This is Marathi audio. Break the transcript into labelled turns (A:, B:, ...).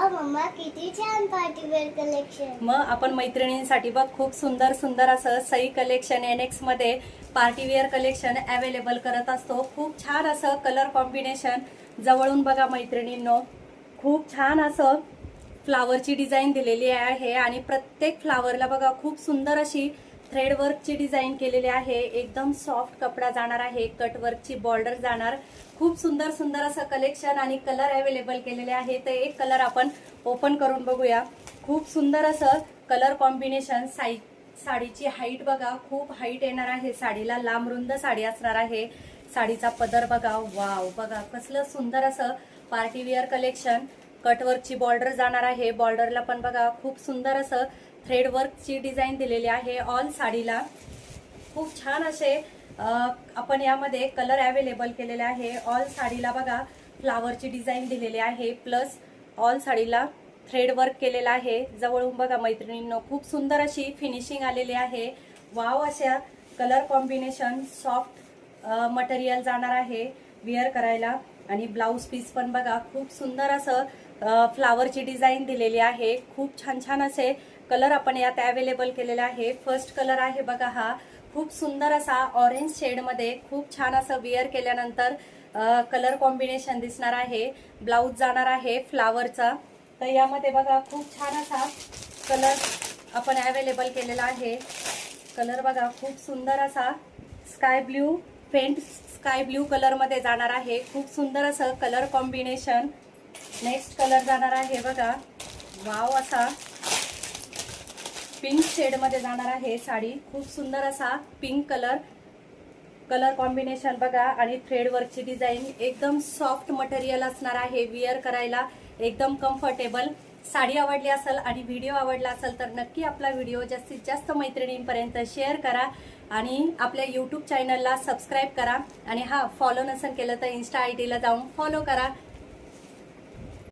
A: वाव मम्मा किती छान पार्टी वेअर कलेक्शन.
B: मग आपण मैत्रिणींसाठी बघ खूप सुंदर सुंदर असं सई कलेक्शन NX मध्ये पार्टी वेअर कलेक्शन अवेलेबल करत असतो. खूप छान असं कलर कॉम्बिनेशन. जवळून बघा मैत्रिणींनो, खूप छान असं फ्लावरची डिझाईन दिलेली आहे आणि प्रत्येक फ्लावरला बघा खूप सुंदर अशी थ्रेड वर्कची डिझाईन केलेली आहे. एकदम सॉफ्ट कपडा जाणार आहे, कट वर्कची बॉर्डर जाणार. खूप सुंदर सुंदर असं कलेक्शन आणि कलर अवेलेबल केलेले आहे. तर एक कलर आपण ओपन करून बघूया. खूप सुंदर असं कलर कॉम्बिनेशन. साडीची हाईट बघा, खूप हाईट येणार आहे साडीला, लांब रुंद साडी असणार आहे. साडीचा पदर बघा, वाव बघा कसलं सुंदर असं पार्टी वेअर कलेक्शन. कटवर्कची बॉर्डर जाणार आहे. बॉर्डरला पण बघा खूप सुंदर असं थ्रेड वर्कची डिझाईन दिलेली आहे ऑल साडीला. खूप छान असे आपण यामध्ये कलर अवेलेबल केलेले आहे. ऑल साडीला बघा फ्लावरची डिझाईन दिलेली आहे, प्लस ऑल साडीला थ्रेड वर्क केलेला आहे. जवळून बघा मैत्रिणींनो, खूप सुंदर अशी फिनिशिंग आलेली आहे. वाव अशा कलर कॉम्बिनेशन. सॉफ्ट मटेरियल जाणार आहे वेअर करायला. आणि ब्लाऊज पीस पण बघा खूप सुंदर असं फ्लावरची डिझाईन दिलेली आहे. खूप छान छान असे कलर आपण यात अवेलेबल केलेले आहे. फर्स्ट कलर आहे बघा हा, खूप सुंदर असा ऑरेंज शेड मध्ये. खूप छान असं वेअर केल्यानंतर कलर कॉम्बिनेशन दिसणार आहे. ब्लाऊज जाणार आहे फ्लावरचा. तर यामध्ये बघा खूप छान असा कलर आपण अवेलेबल केलेला आहे. कलर बघा खूप सुंदर असा sky blue, faint sky blue colour मध्ये जाणार आहे. खूप सुंदर असं कलर कॉम्बिनेशन. नेक्स्ट कलर जाणार आहे बघा, वाव असा पिंक शेड मध्ये जाणार आहे साडी. खूप सुंदर असा पिंक कलर कॉम्बिनेशन बघा. आणि थ्रेड वर्कची डिझाईन. एकदम सॉफ्ट मटेरियल असणार आहे, वेअर करायला एकदम कम्फर्टेबल. साडी आवडली असेल आणि व्हिडिओ आवडला असेल तर नक्की आपला व्हिडिओ जास्तीत जास्त मैत्रिणींपर्यंत शेअर करा आणि आपल्या यूट्यूब चॅनलला सबस्क्राईब करा. आणि हा, फॉलो नसेल केलं तर इन्स्टा ID ला जाऊन फॉलो करा.